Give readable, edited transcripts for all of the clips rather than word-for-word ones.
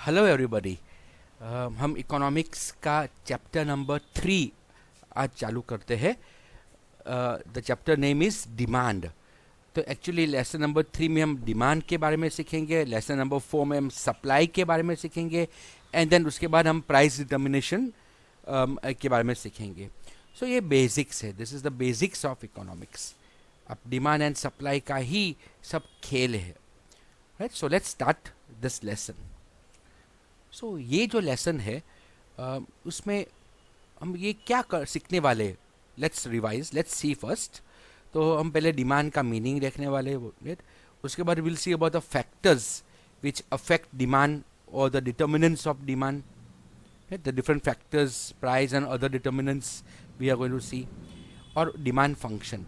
Hello everybody. हम economics का chapter number 3 आज चालू करते हैं। The chapter name is demand. तो एक्चुअली लेसन नंबर 3 में हम डिमांड के बारे में सीखेंगे, लेसन नंबर 4 में हम सप्लाई के बारे में सीखेंगे, एंड देन उसके बाद हम प्राइस डिटर्मिनेशन के बारे में सीखेंगे। सो ये बेसिक्स है, this is the basics of economics. अब डिमांड एंड सप्लाई का ही सब खेल है, right. So let's start this lesson. So ये जो लेसन है उसमें हम ये क्या सीखने वाले, let's revise, let's see first. तो हम पहले डिमांड का मीनिंग देखने वाले, राइट। उसके बाद will see about the factors which affect demand और the determinants of demand, the different factors, price and other determinants we are going to see, और डिमांड फंक्शन।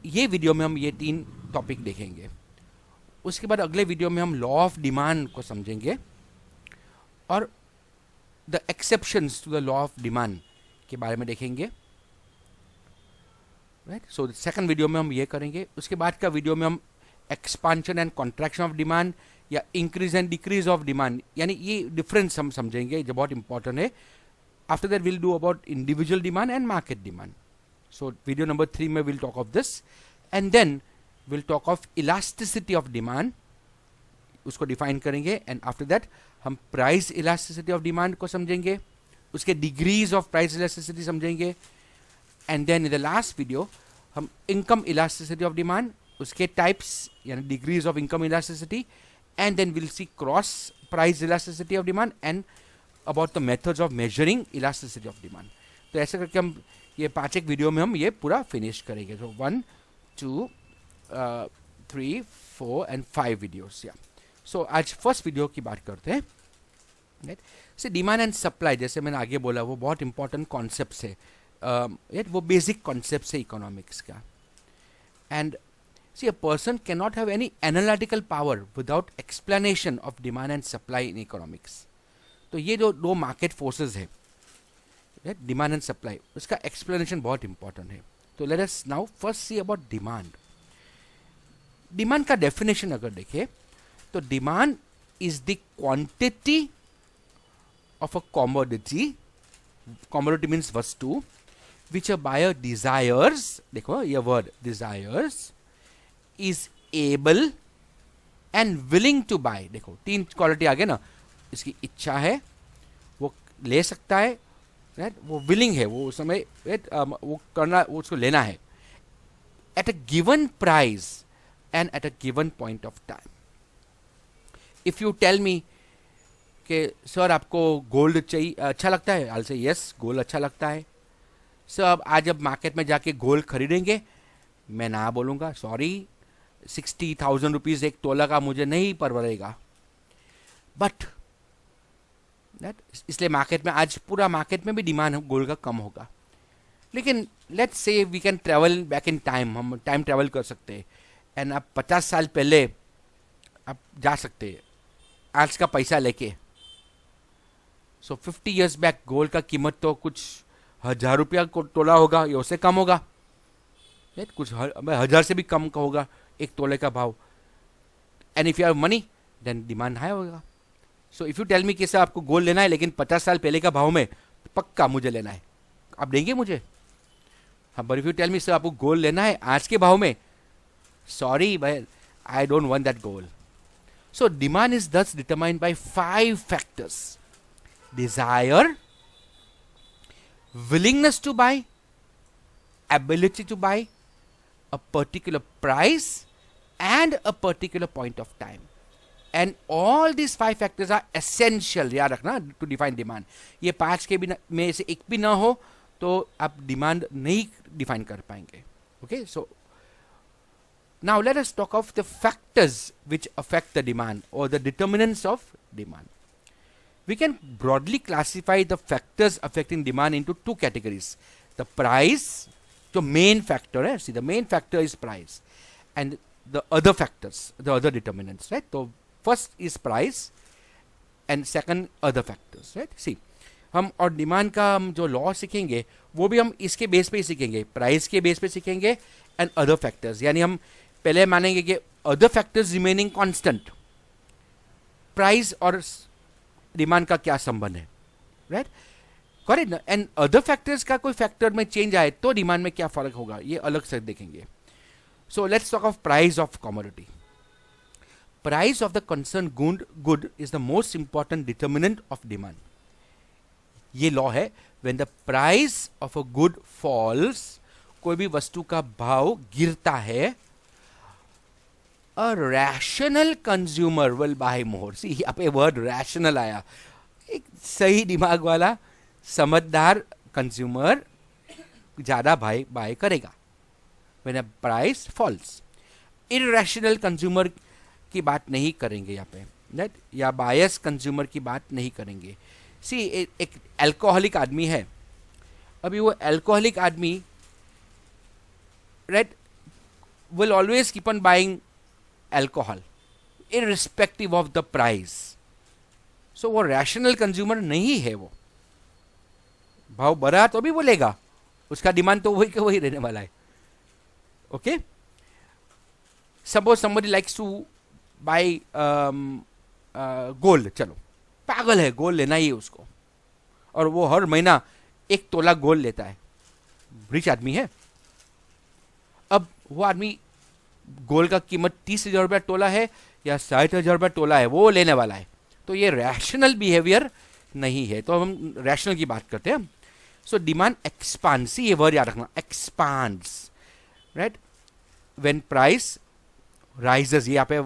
ये वीडियो में हम ये 3 टॉपिक देखेंगे। उसके बाद अगले वीडियो में हम लॉ ऑफ डिमांड को समझेंगे और the exceptions to the law of demand के बारे में देखेंगे, राइट। सो सेकंड वीडियो में हम ये करेंगे। उसके बाद का वीडियो में हम expansion and contraction of demand या increase and decrease of demand, यानी ये डिफरेंस हम समझेंगे जो बहुत इंपॉर्टेंट है। After that will do about individual demand and market demand. So video number 3 में will talk of this, and then will talk of elasticity of demand, उसको define करेंगे। एंड आफ्टर दैट हम price elasticity of demand को समझेंगे, उसके degrees of price elasticity समझेंगे, and then in the last video हम income elasticity of demand, उसके types यानी degrees of income elasticity, and then will see cross price elasticity of demand and about the methods of measuring elasticity of demand. तो ऐसे करके हम ये 5 एक video में हम ये पूरा फिनिश करेंगे। तो 1 2 3 4 एंड 5 वीडियोस। या सो आज फर्स्ट वीडियो की बात करते हैं, राइट। से डिमांड एंड सप्लाई, जैसे मैंने आगे बोला, वो बहुत इंपॉर्टेंट कॉन्सेप्ट्स है, वो बेसिक कॉन्सेप्ट्स है इकोनॉमिक्स का। And see, a person can not have any analytical power without explanation of demand and supply in economics. तो ये जो 2 मार्केट फोर्सेज है, राइट, डिमांड एंड सप्लाई, उसका एक्सप्लेनेशन बहुत इंपॉर्टेंट है। तो let us now first see about demand. Demand का definition अगर देखें तो demand is the quantity of a commodity, commodity means वस्तु, विच अ बायर डिजायर्स, देखो ये word desires, is able and willing to buy. देखो 3 क्वालिटी आ गए ना, इसकी इच्छा है, वो ले सकता है, राइट, वो विलिंग है, वो उस समय वो करना, वो उसको लेना है, at a given price and at a given point of time. If you tell me कि सर आपको गोल्ड चाहिए, अच्छा लगता है, आई से यस, गोल्ड अच्छा लगता है। सर अब आज अब मार्केट में जाके गोल्ड खरीदेंगे, मैं ना बोलूँगा, सॉरी 60,000 रुपीज़ एक तोला का मुझे नहीं परवरेगा। बट इसलिए मार्केट में आज पूरा मार्केट में भी डिमांड गोल्ड का कम होगा। लेकिन let's say we can travel back in time, हम टाइम ट्रैवल कर सकते हैं, एंड आप 50 साल पहले आप जा सकते हैं आज का पैसा लेके। सो 50 इयर्स बैक गोल्ड का कीमत तो कुछ 1000 रुपया को तोला होगा, या उससे कम होगा, कुछ 1000 से भी कम का होगा एक तोले का भाव। And if you have money then demand high होगा। So if you tell me कि सर आपको गोल्ड लेना है लेकिन 50 साल पहले का भाव में पक्का मुझे लेना है, आप देंगे मुझे? हाँ, but if you tell me sir आपको गोल्ड लेना है आज के भाव में, सॉरी भाई, I don't want that gold. So demand is thus determined by 5 factors: desire, willingness to buy, ability to buy, a particular price, and a particular point of time. And all these 5 factors are essential, याद रखना, to define demand. ये 5 के भी में से एक भी ना हो तो आप डिमांड नहीं डिफाइन कर पाएंगे। Okay, so now let us talk of the factors which affect the demand or the determinants of demand. We can broadly classify the factors affecting demand into 2 categories. The price, the main factor, see, the main factor is price, and the other factors, the other determinants, right? So first is price and second other factors, right? See, हम और demand का हम जो law सीखेंगे वो भी हम इसके बेस पे ही सीखेंगे, प्राइस के बेस पे सीखेंगे एंड अदर फैक्टर्स, यानी हम पहले मानेंगे कि other factors remaining constant, price और डिमांड का क्या संबंध है, राइट, करेक्ट ना। एंड अदर फैक्टर्स का कोई फैक्टर में चेंज आए तो डिमांड में क्या फर्क होगा, ये अलग से देखेंगे. So let's talk of price of commodity. Price of the concern good is the most important determinant of demand. ये लॉ है, when the price of a good falls, कोई भी वस्तु का भाव गिरता है, a rational consumer will buy more. See यहाँ पे वर्ड रैशनल आया. एक सही दिमाग वाला समझदार कंज्यूमर ज्यादा बाय करेगा when a price falls. Irrational consumer की बात नहीं करेंगे यहाँ पे, राइट, या बायस कंज्यूमर की बात नहीं करेंगे. सी एक अल्कोहलिक आदमी है, अभी वो अल्कोहलिक आदमी, right, will always keep on buying alcohol irrespective of the price. So वो रैशनल कंज्यूमर नहीं है. वो भाव बढ़ा तो भी वो लेगा, उसका डिमांड तो वही के वही रहने वाला है. Okay, suppose somebody likes to buy gold. चलो, पागल है, गोल्ड लेना ही है उसको, और वो हर महीना 1 तोला गोल्ड लेता है. रिच आदमी है. अब वो आदमी गोल्ड का कीमत 30,000 रुपया तोला है या 60,000 रुपया तोला है, वो लेने वाला है. तो ये रैशनल बिहेवियर नहीं है. तो हम रैशनल की बात करते हैं. सो डिमांड एक्सपांड्स, ये वर्ड याद रखना, expands, right, when price rises. ये यहाँ पे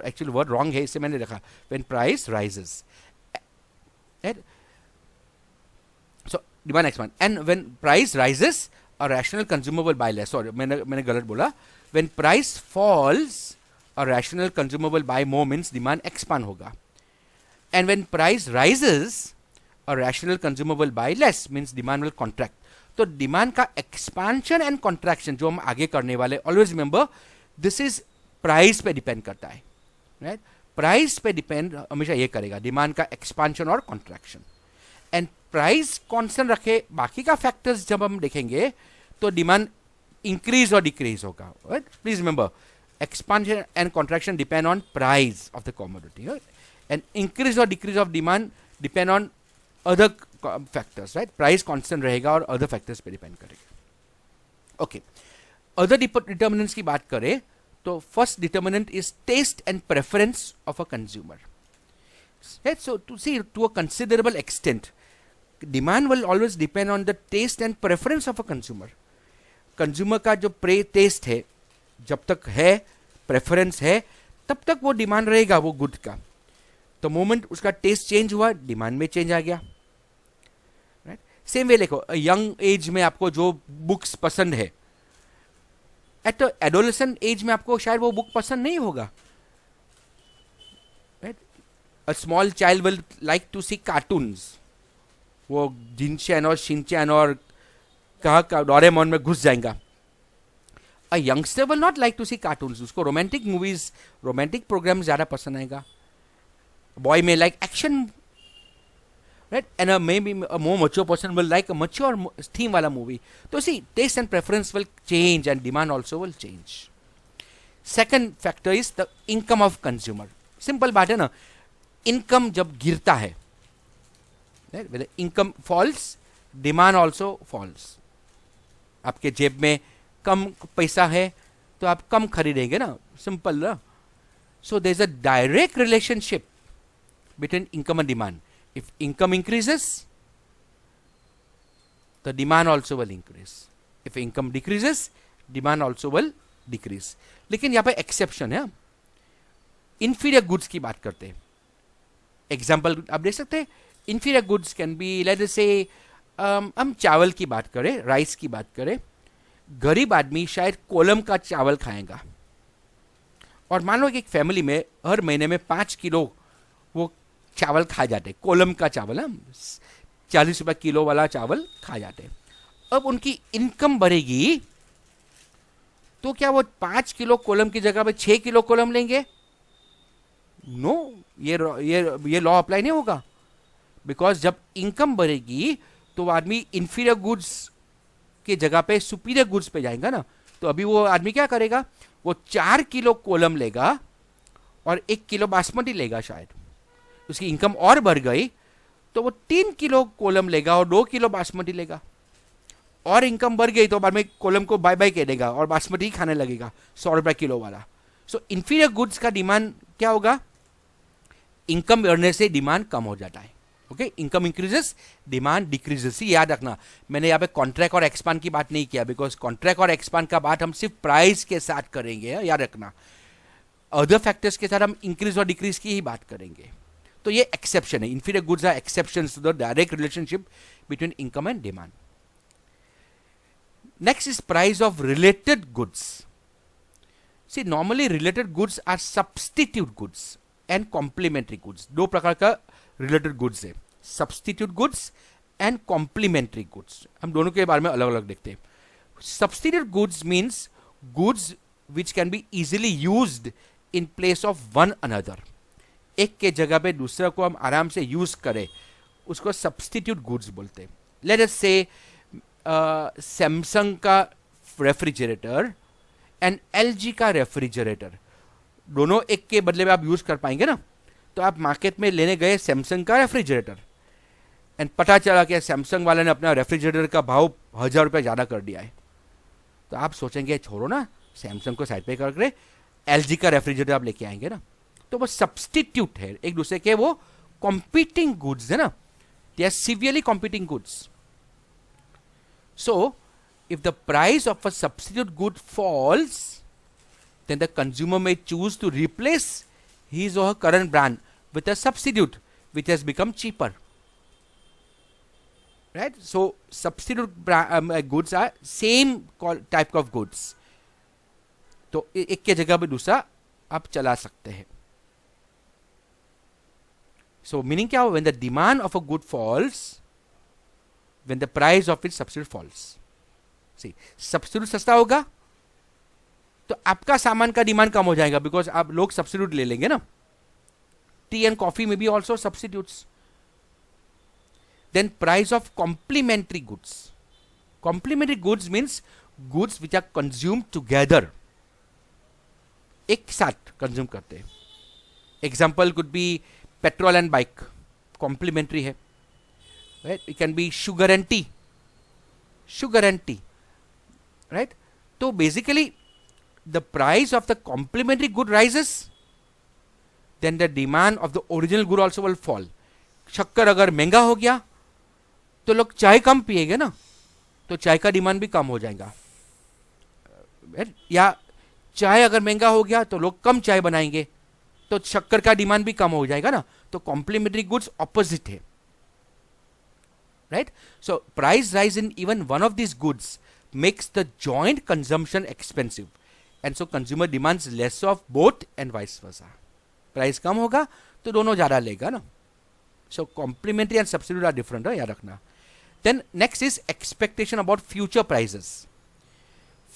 एक्चुअली वर्ड रॉन्ग है, इससे मैंने लिखा when price rises, right. So demand expand, and when price rises a rational consumer will buy less. Sorry, मैंने गलत बोला. When price falls a rational consumer will buy more means demand expand होगा. And when price rises a rational consumer will buy less means demand will contract. तो demand का expansion and contraction जो हम आगे करने वाले, always remember this is price पे depend करता है, राइट. प्राइस पे डिपेंड हमेशा ये करेगा, डिमांड का एक्सपांशन और कॉन्ट्रैक्शन. एंड प्राइस कांस्टेंट रखे, बाकी का फैक्टर्स जब हम देखेंगे तो डिमांड इंक्रीज और डिक्रीज होगा, right. Please remember, expansion and contraction depend on price of the commodity, and increase और decrease of demand depend on other factors, right. Price constant रहेगा और अदर फैक्टर्स पे डिपेंड करेगा. ओके, अदर डिटर्मिनेंट्स की बात करें तो first determinant is taste and preference of a consumer. So to see to a considerable extent demand will always depend on the test and preference of a consumer. Consumer का जो test है, जब तक है, प्रेफरेंस है, तब तक वो डिमांड रहेगा वो गुड का. तो मोमेंट उसका टेस्ट चेंज हुआ, डिमांड में चेंज आ गया, राइट. सेम वे देखो, यंग एज में आपको जो बुक्स पसंद है, एट एडोलेसेंट एज में आपको शायद वो बुक पसंद नहीं होगा, right. A small child will like to see cartoons. वो जिनचैन और शिनचैन और कहाँ डोरेमोन में घुस जाएगा. A youngster will not like to see cartoons. उसको रोमांटिक मूवीज, रोमांटिक प्रोग्राम ज्यादा पसंद आएगा. Boy may like action, right? And maybe a more mature person will like a mature theme wala movie. So see, taste and preference will change and demand also will change. Second factor is the income of consumer. Simple बात है ना, income जब गिरता है, right? When the income falls, demand also falls. आपके जेब में कम पैसा है तो आप कम खरीदेंगे ना, सिंपल ना. So there's a direct relationship between income and demand. If income increases, the demand also will increase. If income decreases, demand also will decrease. लेकिन यहाँ पे एक्सेप्शन है. इंफीरियर गुड्स की बात करते हैं. एग्जाम्पल आप देख सकते हैं. Inferior goods can be, let us से हम चावल की बात करें, राइस की बात करें. गरीब आदमी शायद कोलम का चावल खाएगा, और मान लो कि एक फैमिली में हर महीने में 5 किलो वो चावल खा जाते, कोलम का चावल है, 40 रुपये किलो वाला चावल खा जाते. अब उनकी इनकम बढ़ेगी तो क्या वो 5 किलो कोलम की जगह पे 6 किलो कोलम लेंगे? नो, ये लॉ अप्लाई नहीं होगा. बिकॉज जब इनकम बढ़ेगी तो वो आदमी इंफीरियर गुड्स की जगह पे सुपीरियर गुड्स पे जाएगा ना. तो अभी वो आदमी क्या करेगा, वो 4 किलो कोलम लेगा और 1 किलो बासमती लेगा शायद. उसकी इनकम और बढ़ गई, तो वो 3 किलो कोलम लेगा और 2 किलो बासमती लेगा। और इनकम बढ़ गई तो बाद में कोलम को बाय बाय कह देगा और बासमती ही खाने लगेगा 100 रुपये किलो वाला। सो इंफीरियर गुड्स का डिमांड क्या होगा, इनकम बढ़ने से डिमांड कम हो जाता है। Okay, income increases, demand decreases. याद रखना, मैंने यहाँ पे कॉन्ट्रैक्ट और एक्सपांड की बात नहीं किया, बिकॉज कॉन्ट्रैक्ट और एक्सपांड का बात हम सिर्फ प्राइस के साथ करेंगे, याद रखना। अदर फैक्टर्स के साथ हम इंक्रीज और डिक्रीज की ही बात करेंगे। तो ये एक्सेप्शन है, inferior goods are exceptions to the direct relationship between income and demand. Next is price of related goods. See normally related goods are substitute goods and complementary goods. दो प्रकार का रिलेटेड गुड्स है, substitute goods and complementary goods. हम दोनों के बारे में अलग अलग देखते हैं। Substitute goods means goods which can be easily used in place of one another. एक के जगह पे दूसरा को हम आराम से यूज करें, उसको सब्स्टिट्यूट गुड्स बोलते हैं। लेट अस से सैमसंग का रेफ्रिजरेटर एंड एलजी का रेफ्रिजरेटर, दोनों एक के बदले में आप यूज कर पाएंगे ना। तो आप मार्केट में लेने गए सैमसंग का रेफ्रिजरेटर एंड पता चला कि सैमसंग वाले ने अपना रेफ्रिजरेटर का भाव 1000 रुपये ज़्यादा कर दिया है। तो आप सोचेंगे छोड़ो ना, सैमसंग को साइड पे करके एलजी का रेफ्रिजरेटर आप लेके आएंगे ना। तो वो सब्स्टिट्यूट है, एक दूसरे के वो कॉम्पीटिंग गुड्स है ना, they are severely competing goods. So if the price of a substitute good falls, then the consumer may choose to replace his or her current brand with a substitute which has become cheaper, right? So substitute goods are same type of goods, तो एक के जगह पे दूसरा आप चला सकते हैं। So meaning क्या हो, when the demand of a good falls, when the price of its substitute falls। See, substitute सस्ता होगा तो आपका सामान का डिमांड कम हो जाएगा, बिकॉज आप लोग सब्स्टिट्यूट ले लेंगे ना। टी एंड कॉफी में भी also substitutes. Then price of complementary goods. Complementary goods means goods which are consume together, एक साथ कंज्यूम करते हैं। Example could be petrol and bike, complementary है, right? It can be sugar and tea, sugar and tea, right? तो basically the price of the complementary good rises, then the demand of the original good also will fall. शक्कर अगर महंगा हो गया तो लोग चाय कम पिएंगे ना, तो चाय का डिमांड भी कम हो जाएगा। या चाय अगर महंगा हो गया तो लोग कम चाय बनाएंगे, तो शक्कर का डिमांड भी कम हो जाएगा ना। तो कॉम्प्लीमेंट्री गुड्स ऑपोजिट है, right? So price rise in even one of this goods makes the joint consumption expensive, and so consumer demands less of both and vice versa. Price कम होगा तो दोनों ज़्यादा लेगा ना। So complementary and substitute are different, याद रखना। Then next is expectation about future prices.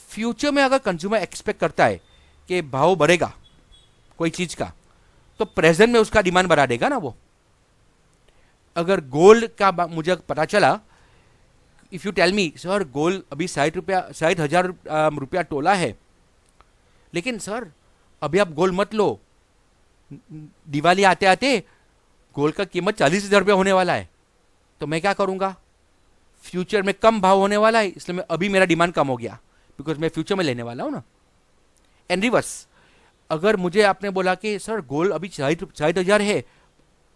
Future में अगर कंज्यूमर एक्सपेक्ट करता है कि भाव बढ़ेगा कोई चीज़ का, तो प्रेजेंट में उसका डिमांड बढ़ा देगा ना वो। अगर गोल्ड का मुझे पता चला, if you tell me sir gold अभी 60,000 रुपया तोला है, लेकिन सर अभी आप गोल्ड मत लो, दिवाली आते आते गोल्ड का कीमत 40,000 रुपया होने वाला है, तो मैं क्या करूंगा? फ्यूचर में कम भाव होने वाला है, इसलिए मैं अभी मेरा डिमांड कम हो गया, बिकॉज मैं फ्यूचर में लेने वाला हूं ना। एंड रिवर्स, अगर मुझे आपने बोला कि सर गोल्ड अभी 60,000 है,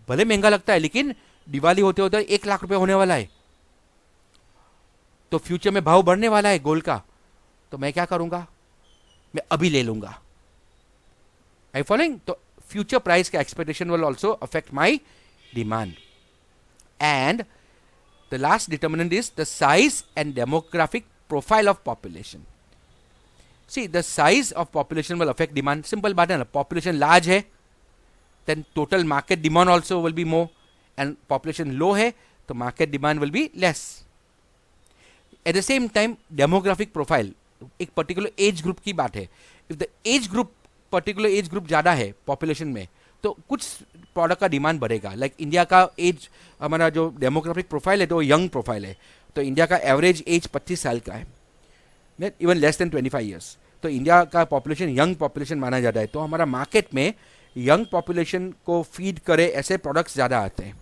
भले महंगा लगता है लेकिन दिवाली होते होते 1 लाख रुपया होने वाला है, तो फ्यूचर में भाव बढ़ने वाला है गोल्ड का, तो मैं क्या करूंगा? मैं अभी ले लूंगा। I following? तो फ्यूचर प्राइस का expectation will also affect my demand. And the last determinant is the size and demographic profile of population. See the size of population will affect demand. Simple बात है ना, population large है then total market demand also will be more, and population low है तो market demand will be less. At the same time demographic profile, एक particular age group की बात है। If the age group, particular age group ज़्यादा है population में, तो कुछ प्रोडक्ट का डिमांड बढ़ेगा। लाइक इंडिया का एज, हमारा जो डेमोग्राफिक प्रोफाइल है तो यंग प्रोफाइल है, तो इंडिया का एवरेज एज 25 साल का है, इवन लेस देन 25 ईयर्स। तो इंडिया का पॉपुलेशन यंग पॉपुलेशन माना जाता है, तो हमारा मार्केट में यंग पॉपुलेशन को फीड करे ऐसे प्रोडक्ट्स ज़्यादा आते हैं।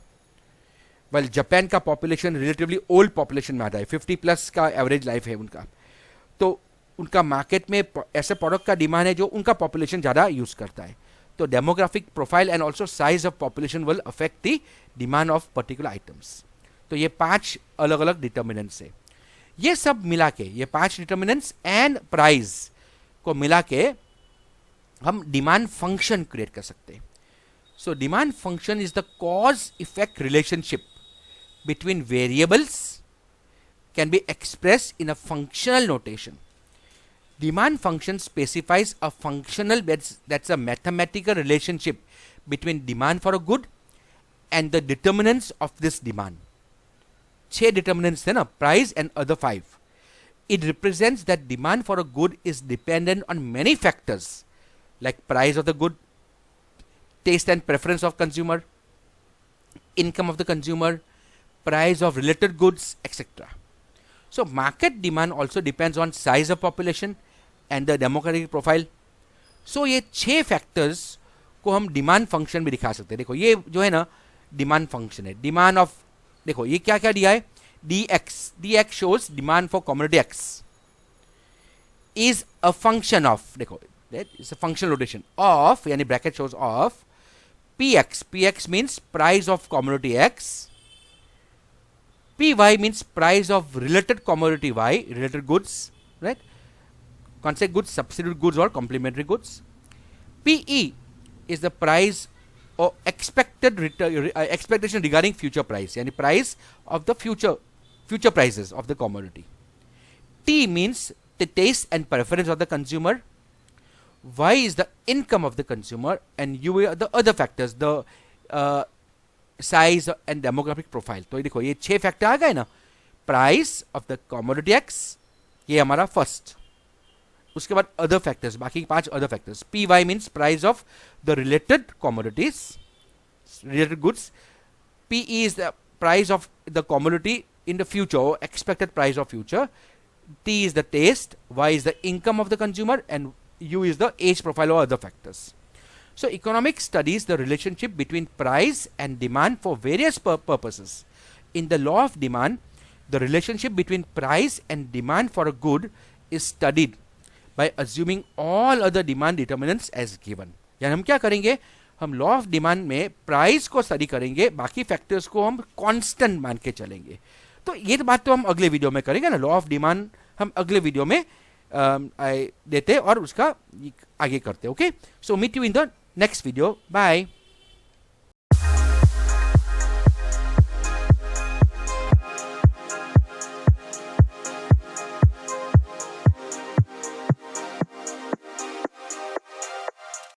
वेल जापान का पॉपुलेशन रिलेटिवली ओल्ड पॉपुलेशन में आता है, 50 प्लस का एवरेज लाइफ है उनका, तो उनका मार्केट में ऐसे प्रोडक्ट का डिमांड है जो उनका पॉपुलेशन ज़्यादा यूज़ करता है। तो demographic profile and also size of population will affect the demand of particular items. तो ये 5 अलग अलग डिटर्मिनेंट्स है। ये सब मिला के, ये 5 डिटर्मिनेंट्स एंड प्राइस को मिला के हम डिमांड फंक्शन क्रिएट कर सकते हैं। So demand function is the cause effect relationship between variables, can be express in a functional notation. Demand function specifies a functional that's a mathematical relationship between demand for a good and the determinants of this demand. 6 determinants थे ना, price and other 5. It represents that demand for a good is dependent on many factors like price of the good, taste and preference of consumer, income of the consumer, price of related goods, etc. So market demand also depends on size of population and the demographic profile. So ये 6 factors को हम demand function में दिखा सकते हैं। देखो ये जो है ना डिमांड फंक्शन है, डिमांड ऑफ, देखो ये क्या क्या दिया है, D X shows demand for commodity X is a function of, देखो it's a functional notation of, यानी bracket shows of P X means price of commodity X, PY means price of related commodity Y, related goods, right? Concept goods, substitute goods or complementary goods. PE is the price or expected expectation regarding future price, yani price of the future prices of the commodity. T means the taste and preference of the consumer. Y is the income of the consumer, and U are the other factors, the size and demographic profile. तो देखो ये 6 factor आ गए ना, price of the commodity X ये हमारा first, उसके बाद अदर फैक्टर्स, बाकी 5 other factors. P Y means price of the related commodities, related goods. P E is the price of the commodity in the future, expected price of future. T is the taste, Y is the income of the consumer, and you is the age profile और other factors. So economics studies the relationship between price and demand for various purposes. In the law of demand, the relationship between price and demand for a good is studied by assuming all other demand determinants as given. यानी हम क्या करेंगे, हम law of demand में price को study करेंगे, बाकी factors को हम कांस्टेंट मान के चलेंगे. तो ये बात तो हम अगले वीडियो में करेंगे ना, लॉ ऑफ डिमांड हम अगले वीडियो में देते और उसका आगे करते. Okay, so meet you in the next video. Bye.